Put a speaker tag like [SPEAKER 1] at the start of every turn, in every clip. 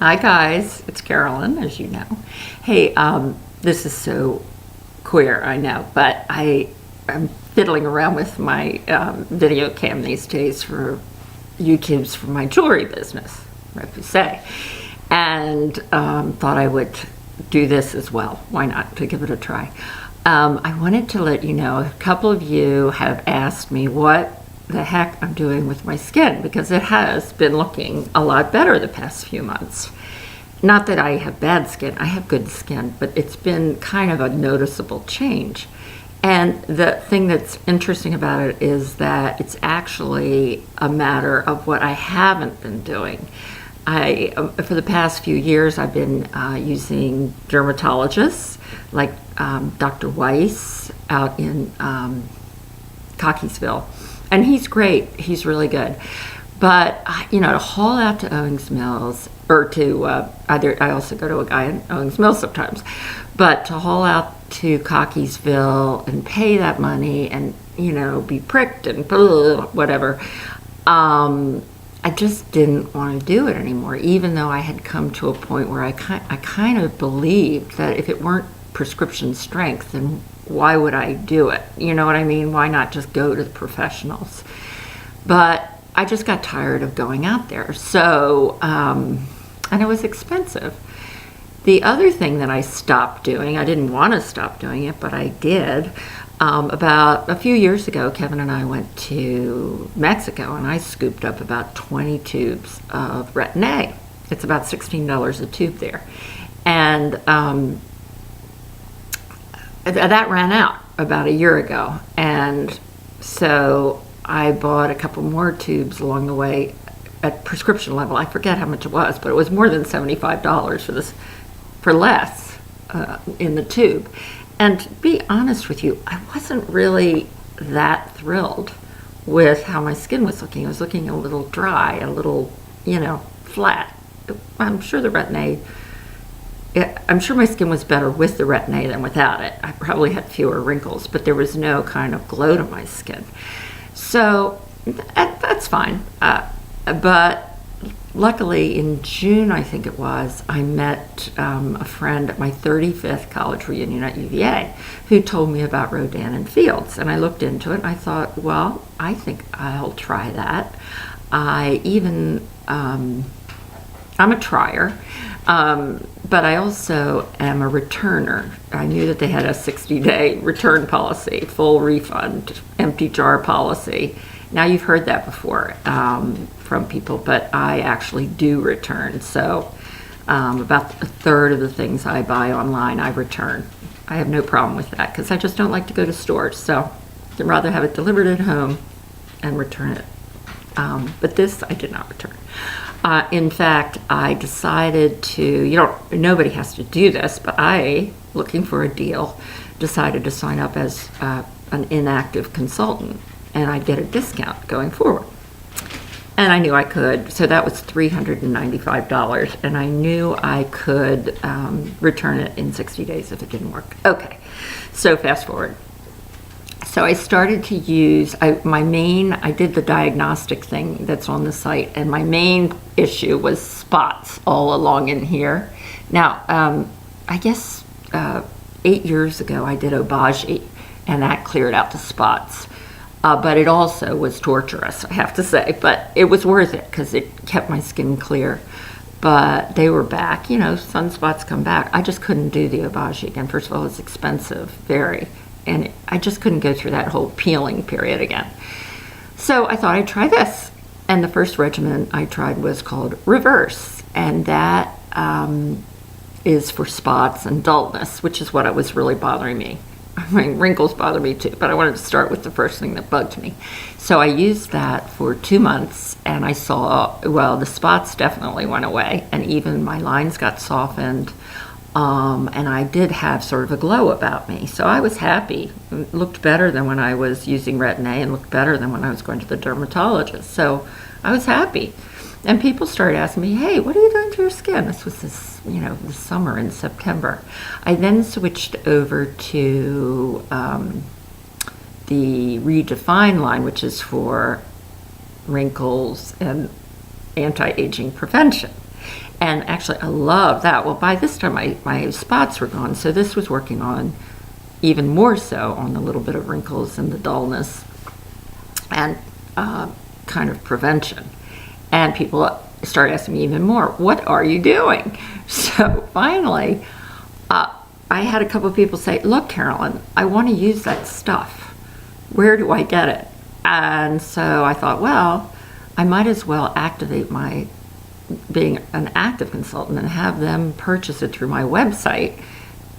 [SPEAKER 1] Hi guys, it's Carolyn, as you know. Hey, this is so queer, I know, but I'm fiddling around with my video cam these days for YouTube's for my jewelry business, I have to say, and thought I would do this as well. Why not? To give it a try. I wanted to let you know, a couple of you have asked me what the heck I'm doing with my skin, because it has been looking a lot better the past few months. Not that I have bad skin, I have good skin, but it's been kind of a noticeable change. And the thing that's interesting about it is that it's actually a matter of what I haven't been doing. For the past few years, I've been using dermatologists like Dr. Weiss out in Cockeysville. And he's great, he's really good. But, to haul out to Owings Mills, or to I also go to a guy in Owings Mills sometimes, but to haul out to Cockeysville and pay that money and, be pricked and whatever, I just didn't want to do it anymore, even though I had come to a point where I kind of believed that if it weren't prescription strength, then why would I do it? You know what I mean? Why not just go to the professionals? But I just got tired of going out there. So, and it was expensive. The other thing that I stopped doing, I didn't want to stop doing it, but I did. About a few years ago, Kevin and I went to Mexico, and I scooped up about 20 tubes of Retin-A. It's about $16 a tube there. And that ran out about a year ago, and so I bought a couple more tubes along the way at prescription level. I forget how much it was, but it was more than $75 for less in the tube. And to be honest with you, I wasn't really that thrilled with how my skin was looking. It was looking a little dry, a little, flat. I'm sure the Retin-A, I'm sure my skin was better with the Retin-A than without it. I probably had fewer wrinkles, but there was no kind of glow to my skin. So that's fine. But luckily in June, I think it was, I met a friend at my 35th college reunion at UVA who told me about Rodan and Fields. And I looked into it and I thought, well, I think I'll try that. I'm a trier. But I also am a returner. I knew that they had a 60-day return policy, full refund, empty jar policy. Now you've heard that before from people, but I actually do return. So about a third of the things I buy online, I return. I have no problem with that because I just don't like to go to stores. So I'd rather have it delivered at home and return it. But this I did not return. In fact, I decided to, nobody has to do this, but I, looking for a deal, decided to sign up as an inactive consultant, and I'd get a discount going forward. And I knew I could, so that was $395, and I knew I could return it in 60 days if it didn't work. Okay, so fast forward. So I started to use, I did the diagnostic thing that's on the site, and my main issue was spots all along in here. Now, I guess 8 years ago I did Obagi, and that cleared out the spots. But it also was torturous, I have to say, but it was worth it because it kept my skin clear. But they were back, sunspots come back. I just couldn't do the Obagi again. First of all, it's expensive, very. And I just couldn't go through that whole peeling period again. So I thought I'd try this. And the first regimen I tried was called Reverse. And that is for spots and dullness, which is what was really bothering me. I mean, wrinkles bother me too, but I wanted to start with the first thing that bugged me. So I used that for 2 months, and I saw, the spots definitely went away, and even my lines got softened. And I did have sort of a glow about me. So I was happy. It looked better than when I was using Retin-A and looked better than when I was going to the dermatologist. So I was happy. And people started asking me, hey, what are you doing to your skin? This was this summer in September. I then switched over to the Redefine line, which is for wrinkles and anti-aging prevention. And actually, I love that. Well, by this time, my spots were gone, so this was working on even more so on the little bit of wrinkles and the dullness and kind of prevention. And people started asking me even more, what are you doing? So finally, I had a couple of people say, look, Carolyn, I want to use that stuff. Where do I get it? And so I thought, well, I might as well activate my being an active consultant and have them purchase it through my website.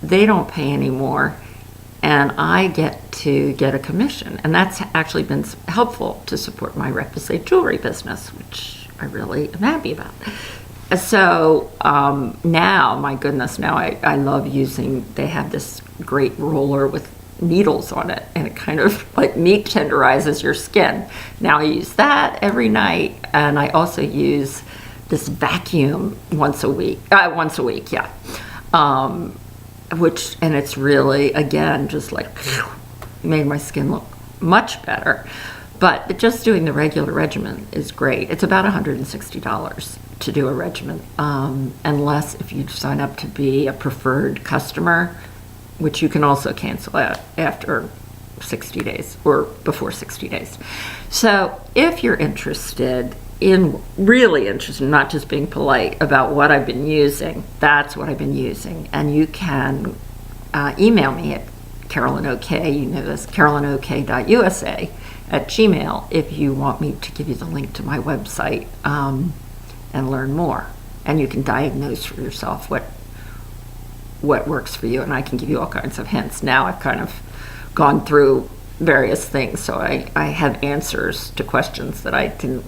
[SPEAKER 1] They don't pay anymore, and I get to get a commission. And that's actually been helpful to support my requisite jewelry business, which I really am happy about. So now, my goodness, now I love using, they have this great roller with needles on it, and it kind of like meat tenderizes your skin. Now I use that every night, and I also use this vacuum once a week, yeah. Which, and it's really, again, just like made my skin look much better. But just doing the regular regimen is great. It's about $160 to do a regimen, unless if you sign up to be a preferred customer, which you can also cancel out after 60 days or before 60 days. So if you're really interested, not just being polite about what I've been using, that's what I've been using. And you can email me at Carolyn OK, you know this, carolynok.usa@gmail if you want me to give you the link to my website and learn more. And you can diagnose for yourself what works for you, and I can give you all kinds of hints. Now I've kind of gone through various things, so I have answers to questions that I didn't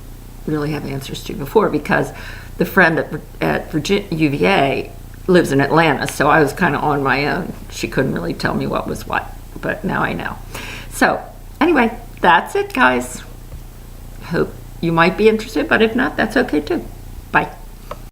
[SPEAKER 1] really have answers to before, because the friend at UVA lives in Atlanta, so I was kind of on my own. She couldn't really tell me what was what, but now I know. So anyway, that's it, guys. Hope you might be interested, but if not, that's okay too. Bye.